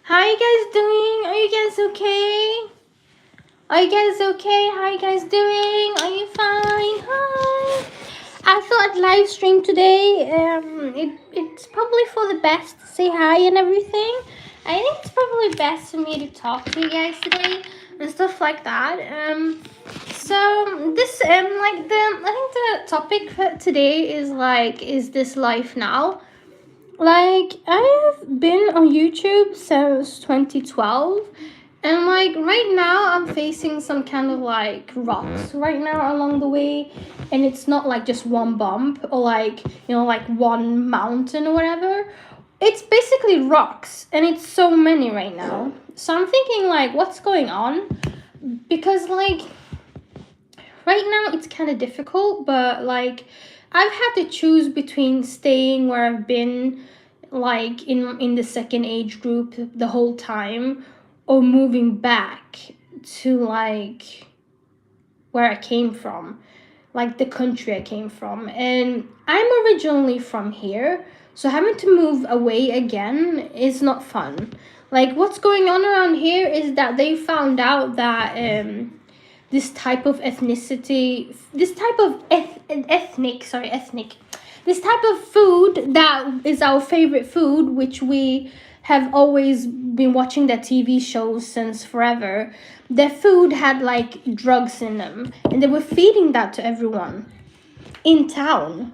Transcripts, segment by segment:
How you guys doing? Are you guys okay? Are you guys okay? How you guys doing? Are you fine? Hi. I thought I'd live stream today. It's probably for the best to say hi and everything. I think it's probably best for me to talk to you guys today and stuff like that. So this like the I think the topic for today is like, is this life now? Like, I've been on YouTube since 2012, and like right now I'm facing some kind of like rocks right now along the way, and it's not like just one bump or like, like one mountain or whatever. It's basically rocks, and it's so many right now. So I'm thinking like, what's going on? Because like right now it's kind of difficult, but like I've had to choose between staying where I've been, like in the second age group the whole time, or moving back to like where I came from, like the country I came from. And I'm originally from here, so having to move away again is not fun. Like, what's going on around here is that they found out that this type of ethnicity, this type of ethnic, this type of food that is our favorite food, which we have always been watching the TV shows since forever. Their food had like drugs in them, and they were feeding that to everyone in town.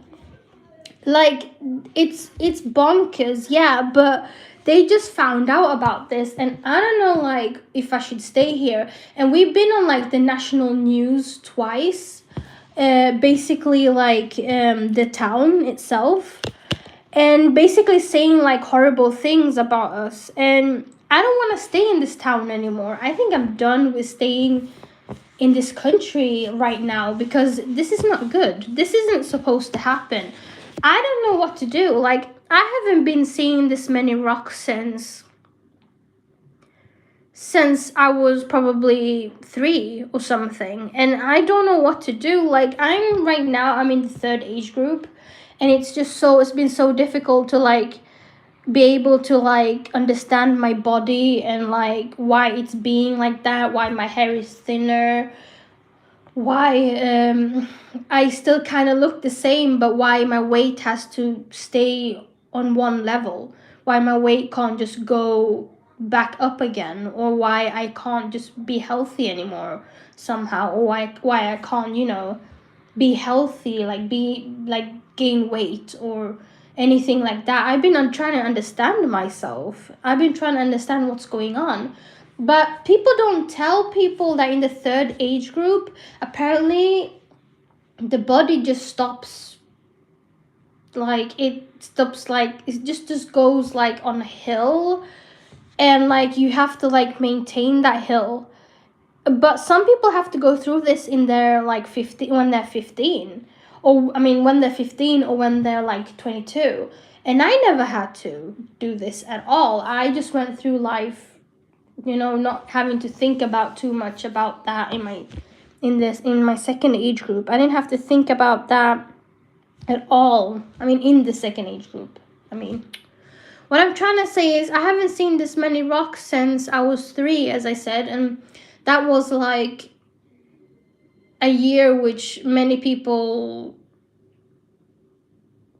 Like, it's bonkers, yeah, but they just found out about this, and I don't know like if I should stay here. And we've been on like the national news twice, basically like the town itself, and basically saying like horrible things about us. And I don't want to stay in this town anymore. I think I'm done with staying in this country right now, because this is not good. This isn't supposed to happen. I don't know what to do. Like, I haven't been seeing this many rocks since I was probably 3 or something, and I don't know what to do. Like, I'm in the third age group, and it's been so difficult to like be able to like understand my body and like why it's being like that, why my hair is thinner, why I still kind of look the same, but why my weight has to stay on one level, why my weight can't just go back up again, or why I can't just be healthy anymore somehow, or why I can't, be healthy, like be like gain weight or anything like that. I've been trying to understand myself. I've been trying to understand what's going on. But people don't tell people that in the third age group, apparently the body just stops. Like, it stops, like it just goes like on a hill, and like you have to like maintain that hill. But some people have to go through this in their like 15, when they're 15, or I mean when they're 15 or when they're like 22. And I never had to do this at all. I just went through life, not having to think about too much about that in my second age group. I didn't have to think about that at all. I mean, in the second age group. I mean, what I'm trying to say is I haven't seen this many rocks since I was 3, as I said, and that was like a year which many people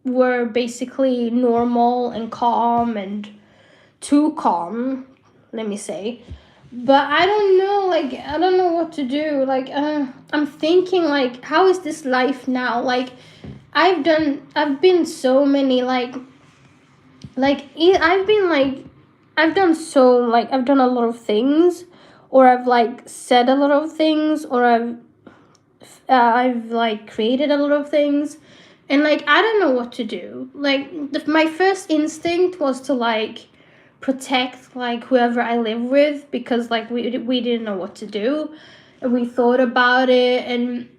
were basically normal and calm, and too calm, let me say. But I don't know, like, I don't know what to do. Like, I'm thinking, like, how is this life now? Like, I've been so many, I've done so, like, I've done a lot of things, or I've, like, said a lot of things, or I've like, created a lot of things. And, like, I don't know what to do. Like, my first instinct was to, like, protect, like, whoever I live with, because, like, we didn't know what to do. And we thought about it, and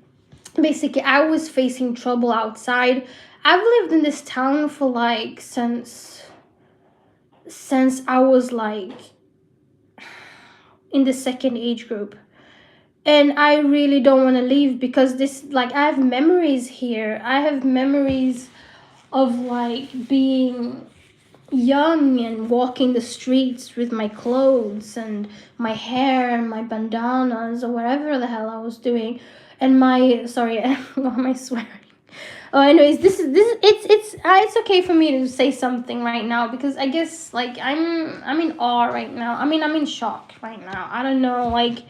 basically I was facing trouble outside. I've lived in this town for, like, since I was, like, in the second age group. And I really don't want to leave, because this, like, I have memories here. I have memories of, like, being young and walking the streets with my clothes and my hair and my bandanas or whatever the hell I was doing, and my sorry, why am I swearing? Oh, anyways, this it's okay for me to say something right now because I guess like I'm in awe right now. I mean, I'm in shock right now. I don't know, like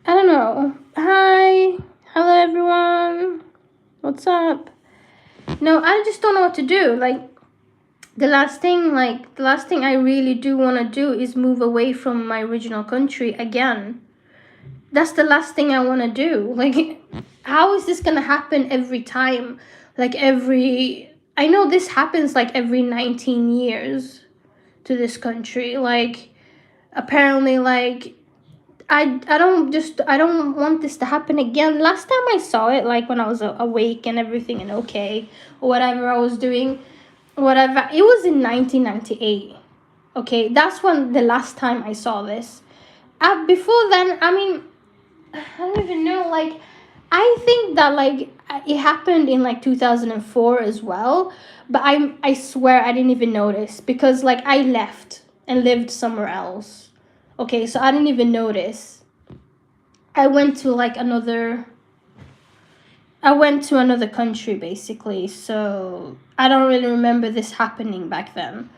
I don't know. Hi, hello everyone. What's up? No, I just don't know what to do. Like the last thing I really do want to do is move away from my original country again. That's the last thing I want to do. Like, how is this gonna happen every time? Like I know this happens like every 19 years to this country. Like, apparently, like I don't want this to happen again. Last time I saw it, like when I was awake and everything and okay or whatever I was doing, whatever, it was in 1998. Okay, that's when the last time I saw this. Before then, I mean, I don't even know. Like, I think that like it happened in like 2004 as well, but I swear I didn't even notice because like I left and lived somewhere else. Okay, so I didn't even notice. I went to like another. I went to another country basically, so I don't really remember this happening back then.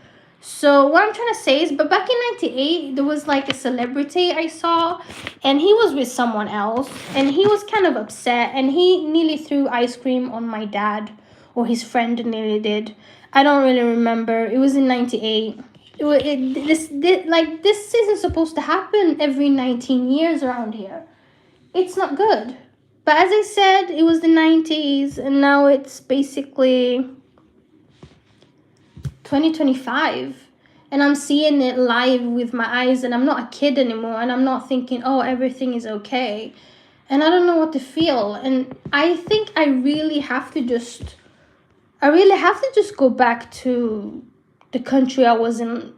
So what I'm trying to say is, but back in 98, there was like a celebrity I saw, and he was with someone else, and he was kind of upset, and he nearly threw ice cream on my dad, or his friend nearly did. I don't really remember. It was in 98. This isn't supposed to happen every 19 years around here. It's not good. But as I said, it was the 90s, and now it's basically 2025. And I'm seeing it live with my eyes, and I'm not a kid anymore, and I'm not thinking, oh, everything is okay. And I don't know what to feel. And I think I really have to just go back to the country I was in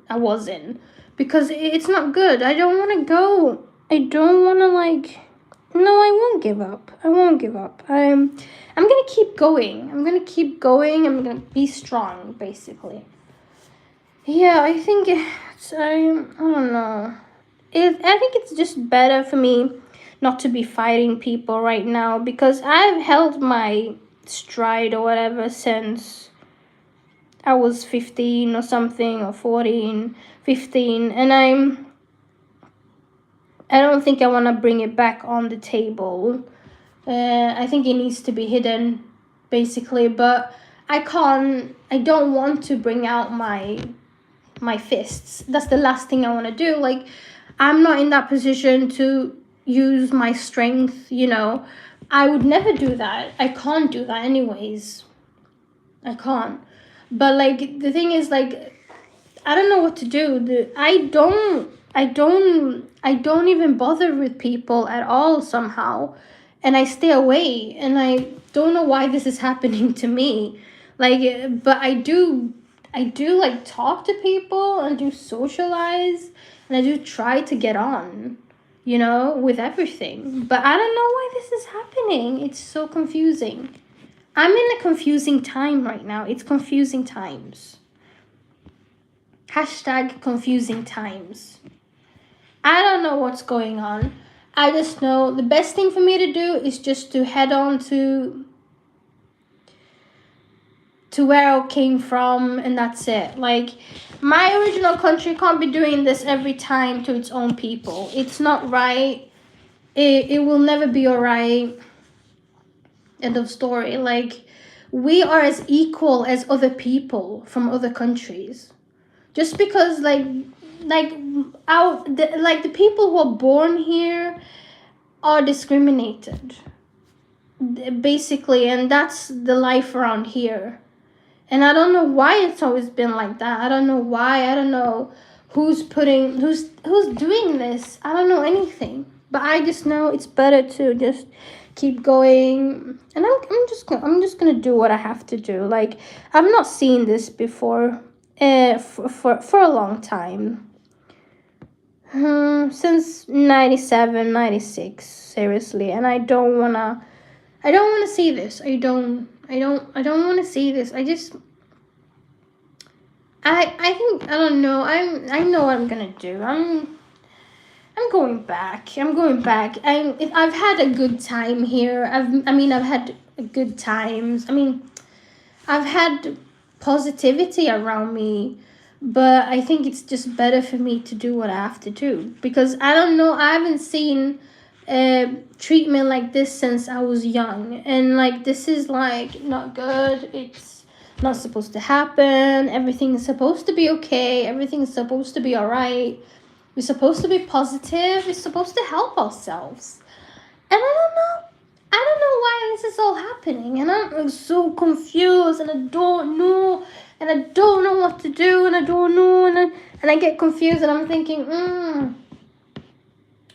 because it's not good. I don't want to go. I don't want to like. No, I won't give up. I won't give up. I'm gonna keep going. I'm gonna be strong, basically. Yeah, I think I don't know. I think it's just better for me not to be fighting people right now because I've held my stride or whatever since I was 15 or something, or 14, 15, and I don't think I want to bring it back on the table. I think it needs to be hidden, basically, but I don't want to bring out my fists. That's the last thing I want to do. Like, I'm not in that position to use my strength, I would never do that. I can't do that anyways. I can't. But like the thing is, like, I don't know what to do. I don't even bother with people at all somehow. And I stay away, and I don't know why this is happening to me. Like, but I do like talk to people and do socialize, and I do try to get on, with everything. But I don't know why this is happening. It's so confusing. I'm in a confusing time right now. It's confusing times. Hashtag confusing times. I don't know what's going on. I just know the best thing for me to do is just to head on to where I came from, and that's it. Like, my original country can't be doing this every time to its own people. It's not right. It will never be alright. End of story. Like, we are as equal as other people from other countries. Just because the people who are born here are discriminated, basically, and that's the life around here. And I don't know why it's always been like that. I don't know why. I don't know who's doing this. I don't know anything. But I just know it's better to just keep going. And I'm just gonna do what I have to do. Like, I've not seen this before for a long time. Since 97, 96, seriously. And I don't wanna see this. I don't want to see this. I think I don't know. I know what I'm gonna do. I'm going back. I'm going back. I've had a good time here. I've had good times. I've had positivity around me, but I think it's just better for me to do what I have to do because I don't know. I haven't seen treatment like this since I was young, and like this is like not good. It's not supposed to happen. Everything's supposed to be okay. Everything's supposed to be all right. We're supposed to be positive. We're supposed to help ourselves. And I don't know. I don't know why this is all happening. And I'm so confused and I don't know. And I don't know what to do. And I don't know. And I get confused and I'm thinking,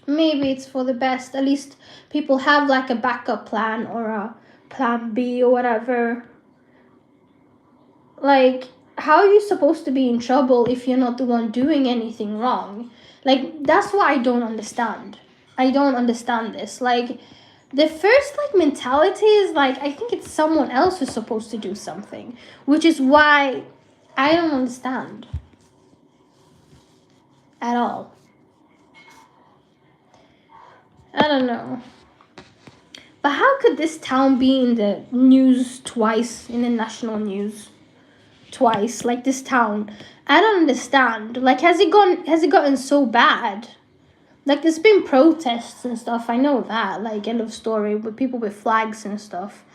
maybe it's for the best. At least people have like a backup plan or a plan B or whatever. Like, how are you supposed to be in trouble if you're not the one doing anything wrong? Like, that's what I don't understand. I don't understand this. Like, the first like mentality is like I think it's someone else who's supposed to do something, which is why I don't understand at all. I don't know. But how could this town be in the news twice, in the national news? Twice, like this town. I don't understand. Like has it gotten so bad? Like there's been protests and stuff. I know that. Like end of story with people with flags and stuff.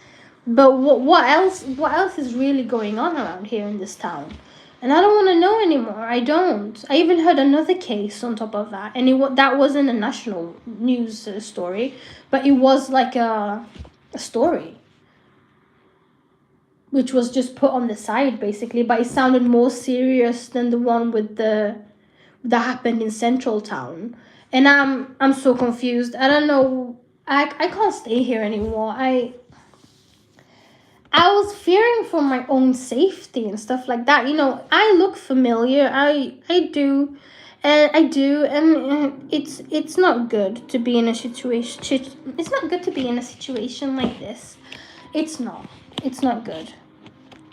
But what else? What else is really going on around here in this town? And I don't want to know anymore. I don't. I even heard another case on top of that, and that wasn't a national news story, but it was like a story, which was just put on the side basically. But it sounded more serious than the one with that happened in Central Town, and I'm so confused. I don't know. I can't stay here anymore. I was fearing for my own safety and stuff like that. You know, I look familiar. I do, and it's not good to be in a situation. It's not good to be in a situation like this. It's not. It's not good.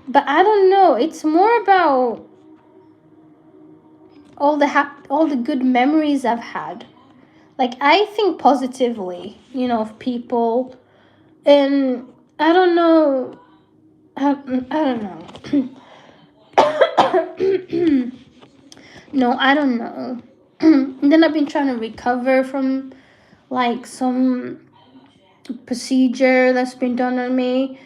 But I don't know. It's more about all the good memories I've had. Like I think positively, you know, of people, and I don't know. I don't know. No, I don't know. And then I've been trying to recover from like some procedure that's been done on me,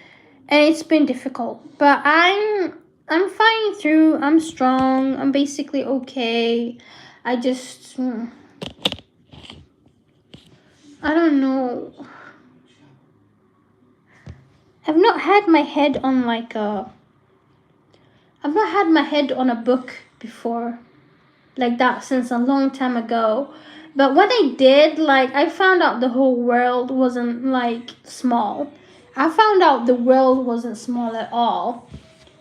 and it's been difficult. But I'm fighting through. I'm strong. I'm basically okay. I just I don't know. I've not had my head on like a I've not had my head on a book before like that since a long time ago. But when I did, like I found out the whole world wasn't like small. I found out the world wasn't small at all.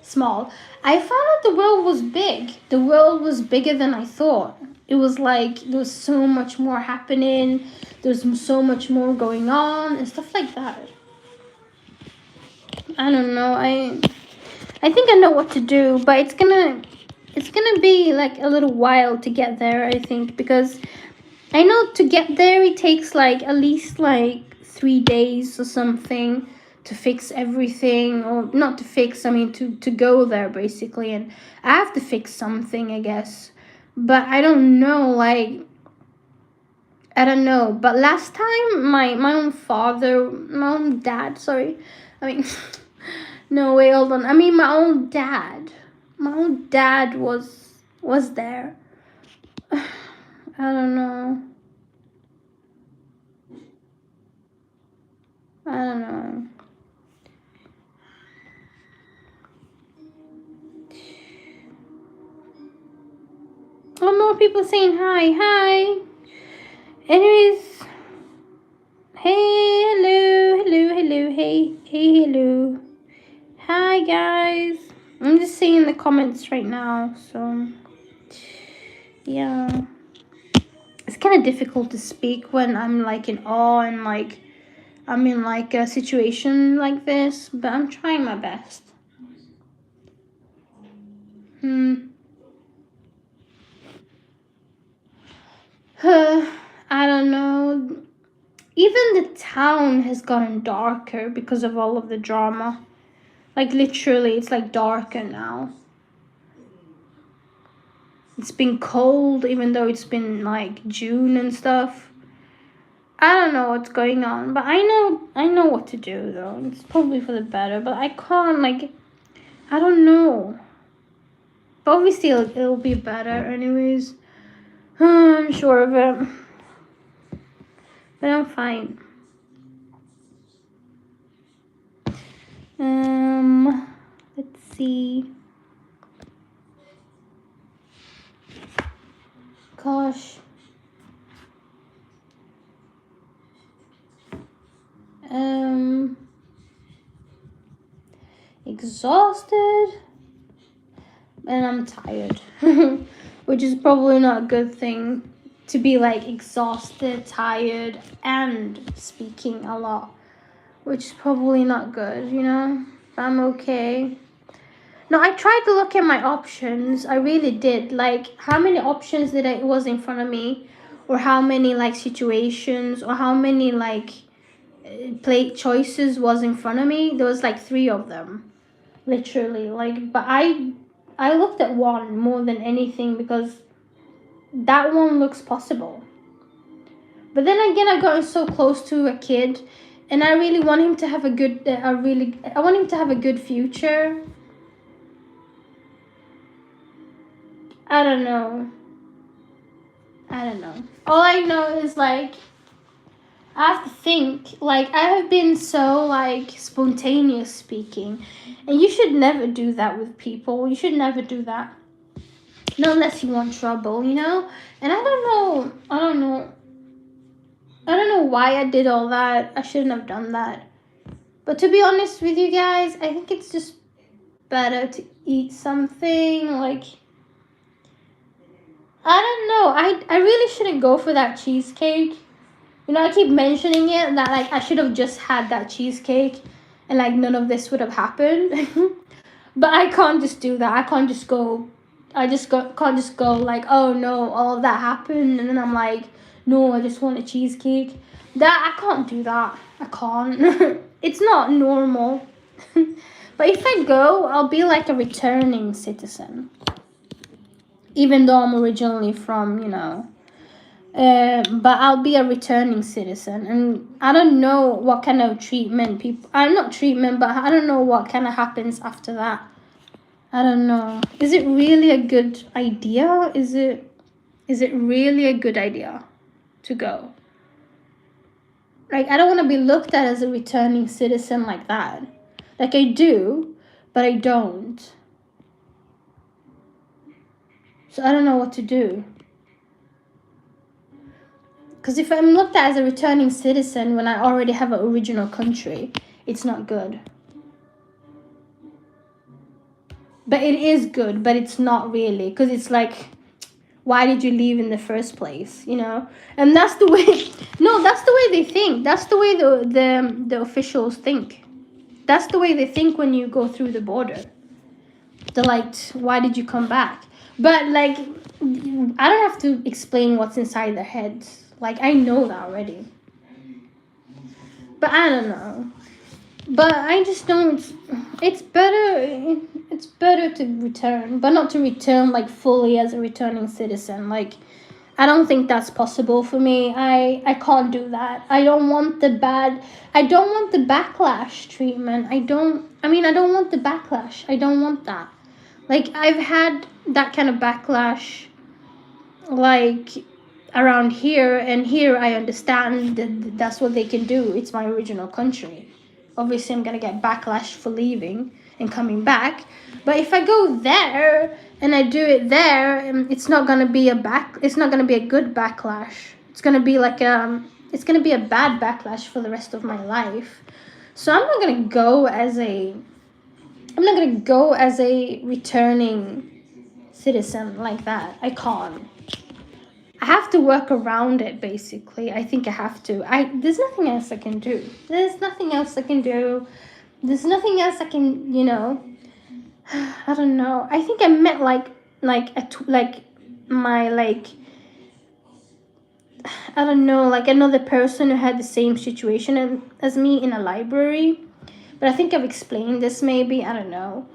Small. I found out the world was big. The world was bigger than I thought. It was like there was so much more happening. There's so much more going on and stuff like that. I don't know. I think I know what to do, but it's gonna be like a little while to get there, I think, because I know to get there it takes like at least like 3 days or something to fix everything, or not to fix, I mean to go there basically, and I have to fix something, I guess. But I don't know, like I don't know. But last time my own dad, sorry. I mean no wait, hold on. I mean my own dad. My own dad was there. I don't know. I don't know. Oh, more people saying hi. Hi. Anyways. Hey, hello. Hey, hello. Hi, guys. I'm just seeing the comments right now, so yeah. It's kind of difficult to speak when I'm like in awe and like I'm in like a situation like this, but I'm trying my best. I don't know. Even the town has gotten darker because of all of the drama. Like literally, it's like darker now. It's been cold even though it's been like June and stuff. I don't know what's going on, but I know what to do though. It's probably for the better, but I can't like I don't know. But obviously it'll be better anyways. I'm sure of it. But I'm fine. Let's see. Gosh. Exhausted. And I'm tired. Which is probably not a good thing to be like exhausted, tired, and speaking a lot. Which is probably not good, you know? But I'm okay. No, I tried to look at my options. I really did. Like, how many options did I was in front of me, or how many like situations, or how many like play choices was in front of me? There was like 3 of them, literally. Like, but I looked at one more than anything because that one looks possible. But then again, I've gotten so close to a kid, and I really want him to have a good. I want him to have a good future. I don't know. All I know is like I have to think. Like I have been so like spontaneous speaking, and you should never do that with people. You should never do that. Not unless you want trouble, you know? And I don't know why I did all that. I shouldn't have done that. But to be honest with you guys, I think it's just better to eat something like I don't know. I really shouldn't go for that cheesecake. You know, I keep mentioning it that like I should have just had that cheesecake and like none of this would have happened. But I can't just do that. I can't just go can't just go like, oh no, all of that happened and then I'm like, no, I just want a cheesecake. That I can't do that. I can't. It's not normal. But if I go, I'll be like a returning citizen. Even though I'm originally from, you know, but I'll be a returning citizen, and I don't know what kind of treatment people. I'm not treatment, but I don't know what kind of happens after that. I don't know. Is it really a good idea? Is it really a good idea to go? Like I don't want to be looked at as a returning citizen like that. Like I do, but I don't. So I don't know what to do. Because if I'm looked at as a returning citizen when I already have an original country, it's not good. But it is good, but it's not really. Because it's like, why did you leave in the first place, you know? And that's the way, no, that's the way they think. That's the way the officials think. That's the way they think when you go through the border. They're like, why did you come back? But like, I don't have to explain what's inside their heads. Like, I know that already. But I don't know. But I just don't. It's better to return, but not to return like fully as a returning citizen. Like, I don't think that's possible for me. I can't do that. I don't want the backlash treatment. I don't want the backlash. I don't want that. Like, I've had that kind of backlash, like, around here, and here I understand that that's what they can do. It's my original country. Obviously, I'm going to get backlash for leaving and coming back. But if I go there and I do it there, it's not going to be a good backlash. It's going to be like it's going to be a bad backlash for the rest of my life. So I'm not going to go as a returning citizen like that. I can't. I have to work around it, basically. I think I have to. There's nothing else I can do. There's nothing else I can, you know. I don't know. I think I met my I don't know, like another person who had the same situation as me in a library. But I think I've explained this maybe, I don't know.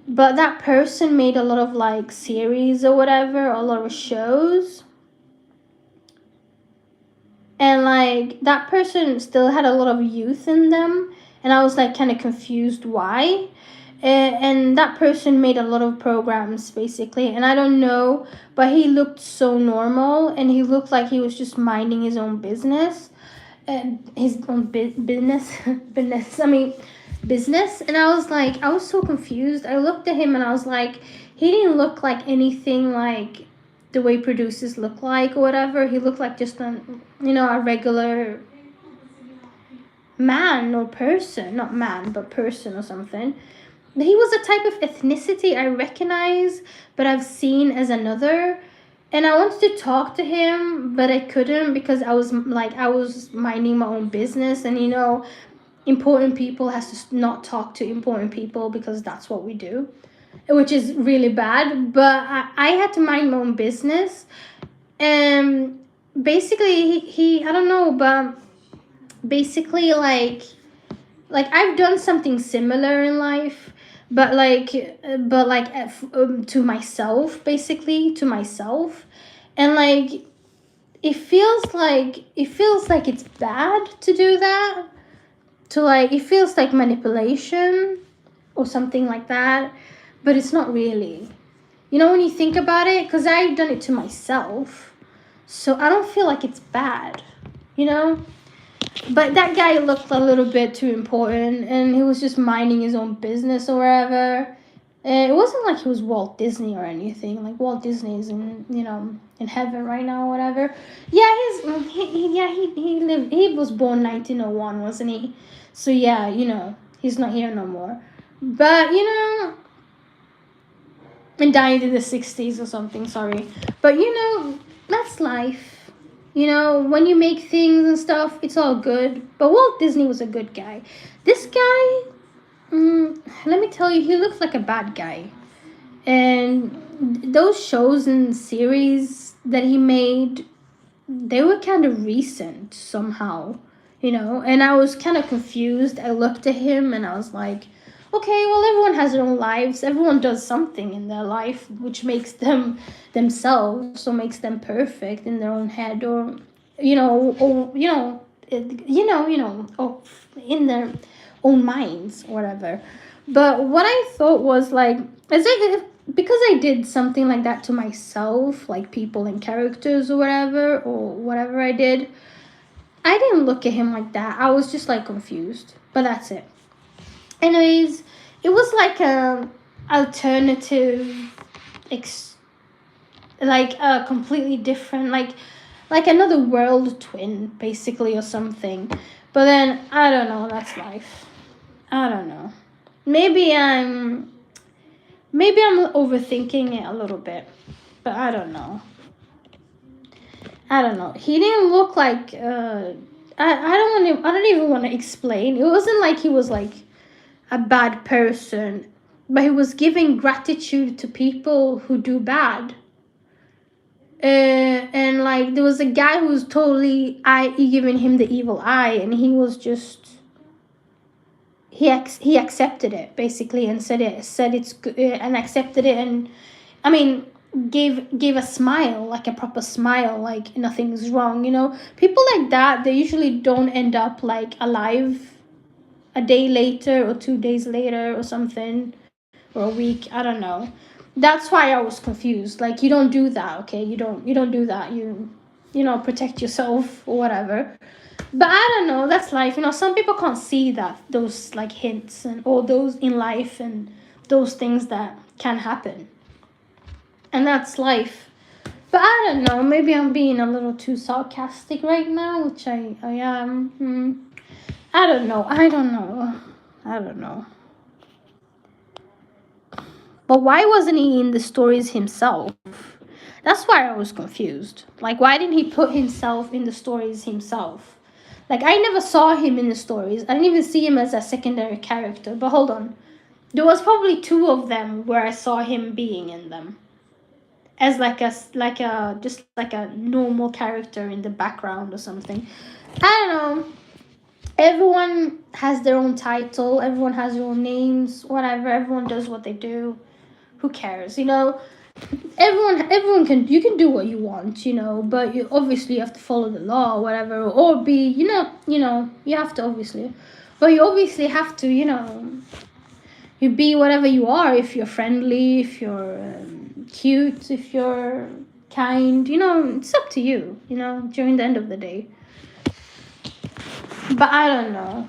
But that person made a lot of like series or whatever, a lot of shows. And like that person still had a lot of youth in them. And I was like kind of confused why. And that person made a lot of programs basically. And I don't know, but he looked so normal and he looked like he was just minding his own business. And his own business. Business. And I was like, I was so confused. I looked at him and I was like, he didn't look like anything like the way producers look like or whatever. He looked like just a regular man or person, not man but person or something. He was a type of ethnicity I recognize but I've seen as another. And I wanted to talk to him but I couldn't because I was minding my own business. And important people has to not talk to important people because that's what we do, which is really bad. But I had to mind my own business. And basically he I don't know, but basically like I've done something similar in life, but to myself, basically to myself. And like it feels like it's bad to do that, to like it feels like manipulation or something like that, but it's not really, when you think about it, because I've done it to myself, so I don't feel like it's bad, you know. But that guy looked a little bit too important and he was just minding his own business or whatever. And it wasn't like he was Walt Disney or anything. Like Walt Disney is in heaven right now or whatever. Yeah, he was born 1901, wasn't he? So yeah, he's not here no more. But and died in the 60s or something, sorry. But that's life. When you make things and stuff, it's all good. But Walt Disney was a good guy. This guy, let me tell you, he looks like a bad guy. And those shows and series that he made, they were kind of recent somehow, and I was kind of confused. I looked at him and I was like, okay, well, everyone has their own lives. Everyone does something in their life which makes them themselves or makes them perfect in their own head, or or in their own minds or whatever. But what I thought was like, because I did something like that to myself, like people and characters or whatever I did, I didn't look at him like that. I was just like confused. But that's it. Anyways, it was like a alternative, like a completely different, like another world twin, basically, or something. But then I don't know. That's life. I don't know. Maybe I'm overthinking it a little bit, but I don't know. He didn't look like. I don't even want to explain. It wasn't like he was like a bad person, but he was giving gratitude to people who do bad. And like there was a guy who was totally giving him the evil eye, and he was just he accepted it basically and said it's good, and accepted it, and I mean gave a smile, like a proper smile, like nothing's wrong. People like that, they usually don't end up like alive a day later or 2 days later or something, or a week, I don't know. That's why I was confused. Like, you don't do that, okay? You don't do that. You protect yourself or whatever. But I don't know, that's life. Some people can't see those like hints and all those in life and those things that can happen. And that's life. But I don't know, maybe I'm being a little too sarcastic right now, which I am. I don't know. But why wasn't he in the stories himself? That's why I was confused. Like, why didn't he put himself in the stories himself? Like, I never saw him in the stories. I didn't even see him as a secondary character. But hold on. There was probably 2 of them where I saw him being in them. as like a just like a normal character in the background or something. I don't know. Everyone has their own title. Everyone has their own names. Whatever. Everyone does what they do. Who cares? Everyone can, you can do what you want, but you obviously have to follow the law or whatever, or be, you have to obviously, but you obviously have to, you be whatever you are. If you're friendly, if you're cute, if you're kind, it's up to you, during the end of the day. But I don't know.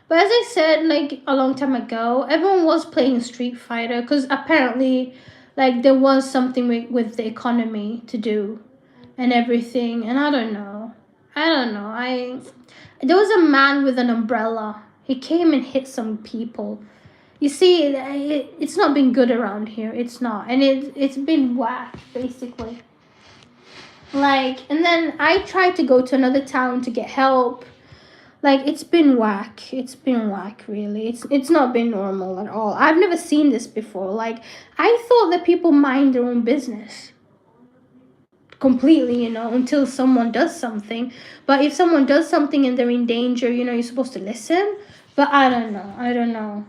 But as I said, like a long time ago, everyone was playing Street Fighter because apparently, like there was something with the economy to do and everything. And I don't know. There was a man with an umbrella. He came and hit some people. You see, it's not been good around here. It's not, and it's been whack basically. Like, and then I tried to go to another town to get help. Like, it's been whack. It's been whack, really. It's not been normal at all. I've never seen this before. Like, I thought that people mind their own business completely, until someone does something. But if someone does something and they're in danger, you're supposed to listen. But I don't know. I don't know.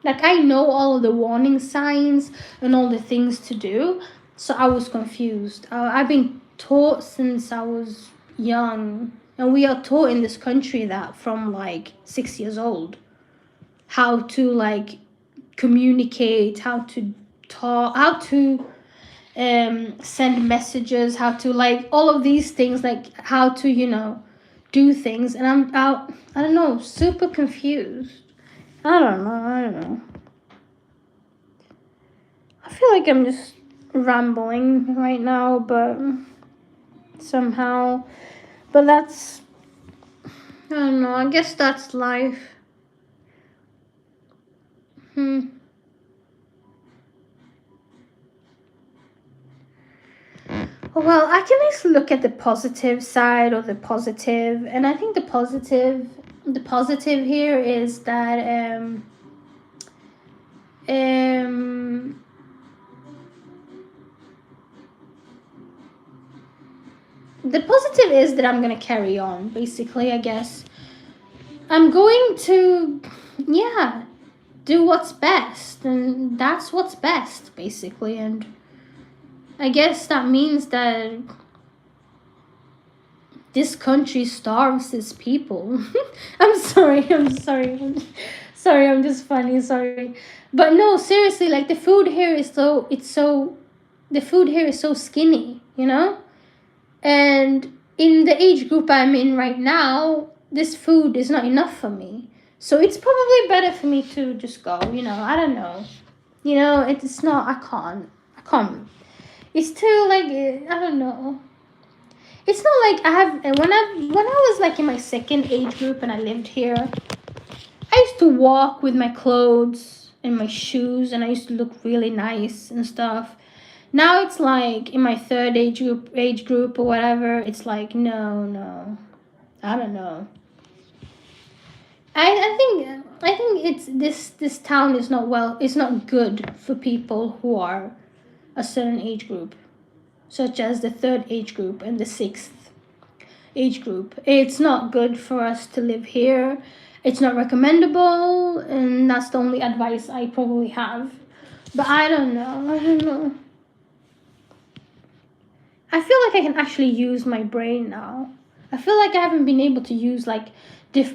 Like, I know all of the warning signs and all the things to do. So I was confused. I've been taught since I was young. And we are taught in this country that from like 6 years old, how to like communicate, how to talk, how to send messages, how to like all of these things, like how to, do things. And I'm out, I don't know, super confused. I don't know. I feel like I'm just rambling right now, but somehow, but that's, I don't know, I guess that's life. Well, I can at least look at the positive side or the positive, and I think the positive here is that um the positive is that I'm gonna carry on. Basically, I guess I'm going to, yeah, do what's best, and that's what's best, basically, and I guess that means that this country starves its people. I'm sorry, I'm just funny, sorry. But no, seriously, like the food here is the food here is so skinny, And in the age group I'm in right now, this food is not enough for me. So it's probably better for me to just go, I don't know. It's not, I can't. It's too, like, I don't know. It's not like I have when I was like in my second age group and I lived here, I used to walk with my clothes and my shoes and I used to look really nice and stuff. Now it's like in my third age group or whatever, it's like no. I don't know. I think it's this town is not well, it's not good for people who are a certain age group, such as the third age group and the sixth age group. It's not good for us to live here. It's not recommendable, and that's the only advice I probably have. But I don't know. I don't know. I feel like I can actually use my brain now. I feel like I haven't been able to use like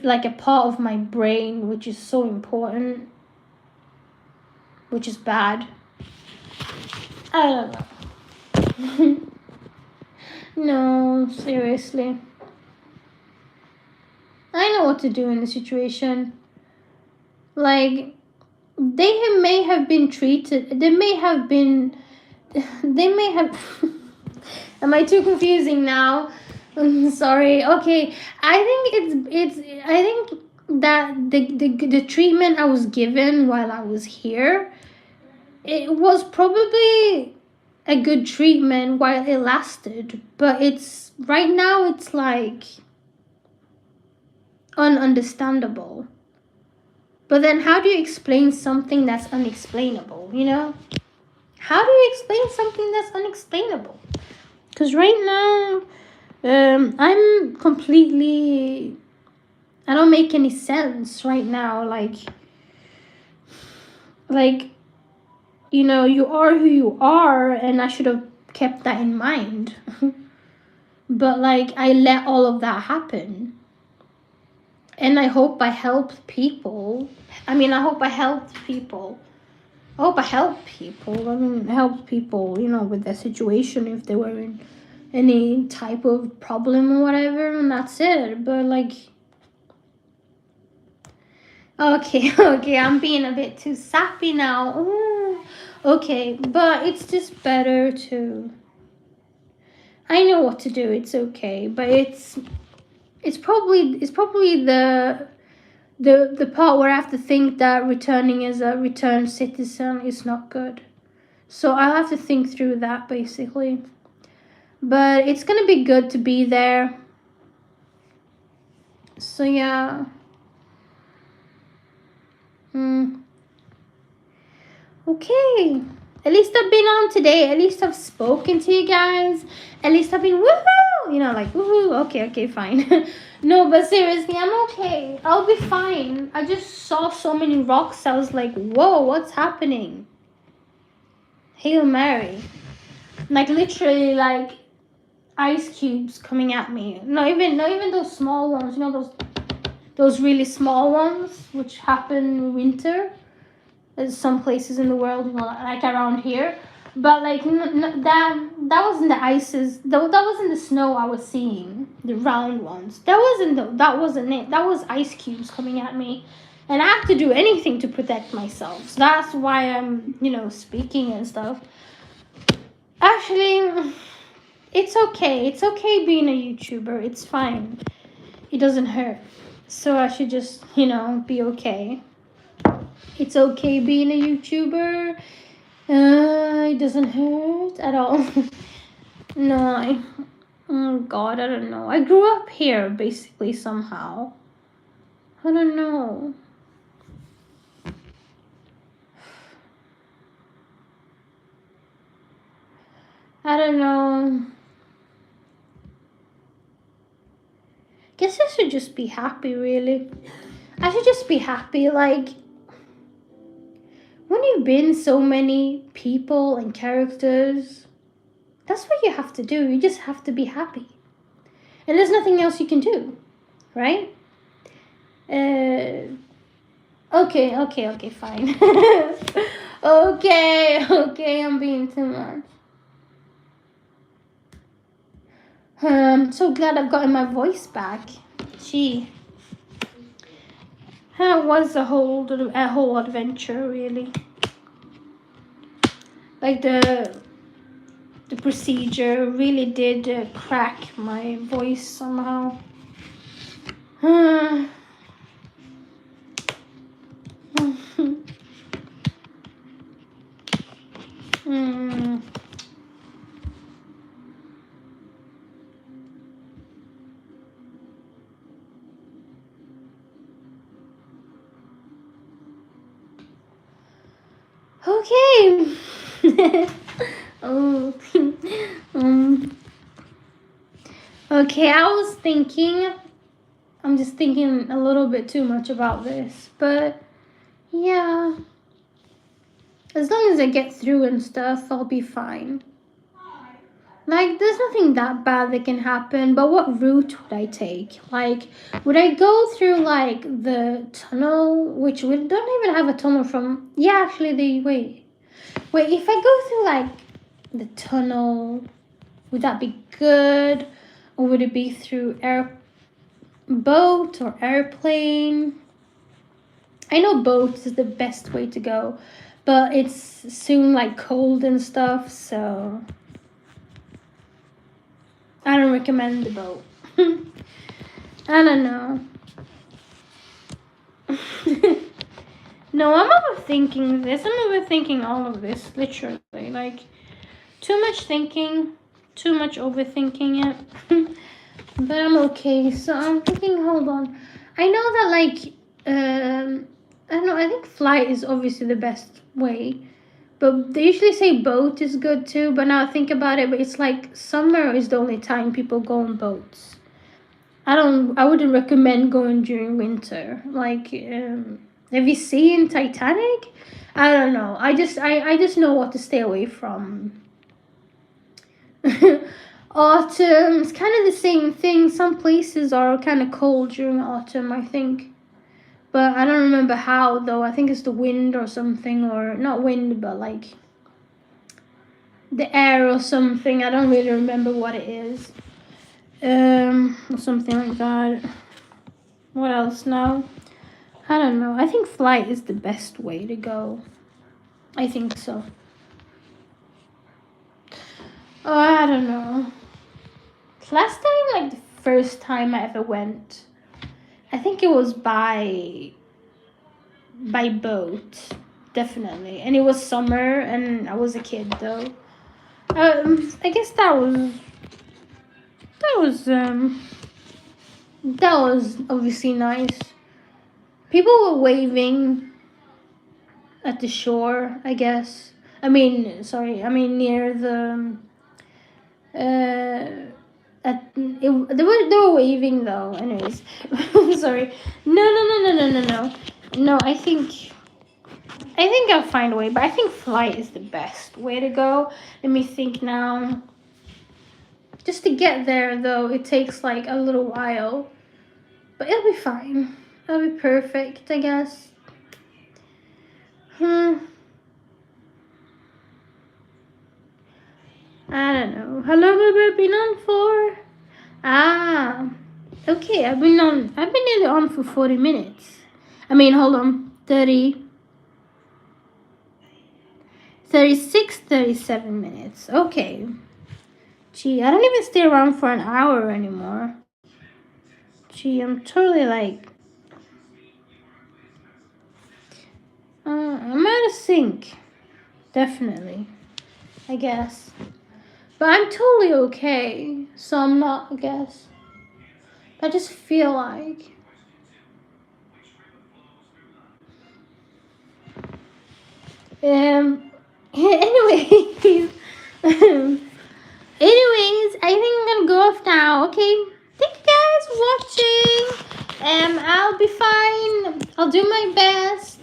like a part of my brain, which is so important, which is bad. I don't know. No, seriously. I know what to do in the situation. Like, may have been treated, they may have, am I too confusing now? Sorry. Okay, I think I think that the treatment I was given while I was here, it was probably a good treatment while it lasted, but it's right now it's like, ununderstandable. But then how do you explain something that's unexplainable, you know? How do you explain something that's unexplainable? Because right now, I'm completely... I don't make any sense right now. Like, you know, you are who you are, and I should have kept that in mind. But, like, I let all of that happen. And I hope I helped people. I mean, I hope I helped people. I hope I helped people. I mean, help people, you know, with their situation if they were in any type of problem or whatever, and that's it. But, like... Okay, okay, I'm being a bit too sappy now. Ooh. Okay, but it's just better to... I know what to do, it's okay, but it's probably the part where I have to think that returning as a returned citizen is not good. So I'll have to think through that, basically. But it's gonna be good to be there. So yeah. Okay. At least I've been on today. At least I've spoken to you guys. At least I've been woohoo! You know, like woohoo. Okay, fine. No, but seriously, I'm okay. I'll be fine. I just saw so many rocks. I was like, whoa, what's happening? Hail Mary. Like literally like ice cubes coming at me. Not even those small ones. You know, those really small ones which happen in winter. There's some places in the world, you know, like around here, but like that wasn't the ices. That wasn't the snow I was seeing. The round ones. That wasn't it. That was ice cubes coming at me, and I have to do anything to protect myself. So that's why I'm, you know, speaking and stuff. Actually, it's okay. It's okay being a YouTuber. It's fine. It doesn't hurt. So I should just, you know, be okay. It's okay being a YouTuber. It doesn't hurt at all. No, oh God, I don't know. I grew up here, basically, somehow. I don't know. I don't know. Guess I should just be happy, really. I should just be happy, like... When you've been so many people and characters, that's what you have to do. You just have to be happy. And there's nothing else you can do, right? Okay, fine. Okay, I'm being too much. I'm so glad I've gotten my voice back. Gee. That was a whole adventure, really. Like the procedure really did crack my voice somehow. Okay. Oh. Okay, I was thinking, I'm just thinking a little bit too much about this, but yeah, as long as I get through and stuff, I'll be fine. Like, there's nothing that bad that can happen, but what route would I take? Like, would I go through, like, the tunnel, which we don't even have a tunnel from... Yeah, actually, wait, if I go through, like, the tunnel, would that be good? Or would it be through boat or airplane? I know boat is the best way to go, but it's soon, like, cold and stuff, so... I don't recommend the boat. I don't know. No, I'm overthinking this. I'm overthinking all of this, literally. Like, too much thinking, too much overthinking it. But I'm okay. So I'm thinking, hold on. I know that like I don't know. I think flight is obviously the best way, but they usually say boat is good too. But now I think about it, but it's like summer is the only time people go on boats. I wouldn't recommend going during winter. Like, have you seen Titanic? I don't know. I just know what to stay away from. Autumn, it's kind of the same thing. Some places are kind of cold during autumn, I think. But I don't remember how, though. I think it's the wind or something, or not wind, but like the air or something. I don't really remember what it is. Or something like that. What else now? I don't know. I think flight is the best way to go. I think so. Oh, I don't know. Last time, like the first time I ever went, I think it was by boat, definitely. And it was summer, and I was a kid though. I guess that was obviously nice. People were waving at the shore, I guess. I mean near the they were waving though. Anyways, sorry. No. I think I'll find a way, but I think flight is the best way to go. Let me think now. Just to get there though, it takes like a little while, but it'll be fine. It'll be perfect, I guess. I don't know. How long have I been on for? Okay. I've been nearly on for 40 minutes. I mean, hold on. 30, 36, 37 minutes. Okay. Gee, I don't even stay around for an hour anymore. Gee, I'm totally like... I'm out of sync. Definitely. I guess. But I'm totally okay. So I'm not, I guess. I just feel like... Anyways, I think I'm gonna go off now. Okay, thank you guys for watching. I'll be fine. I'll do my best.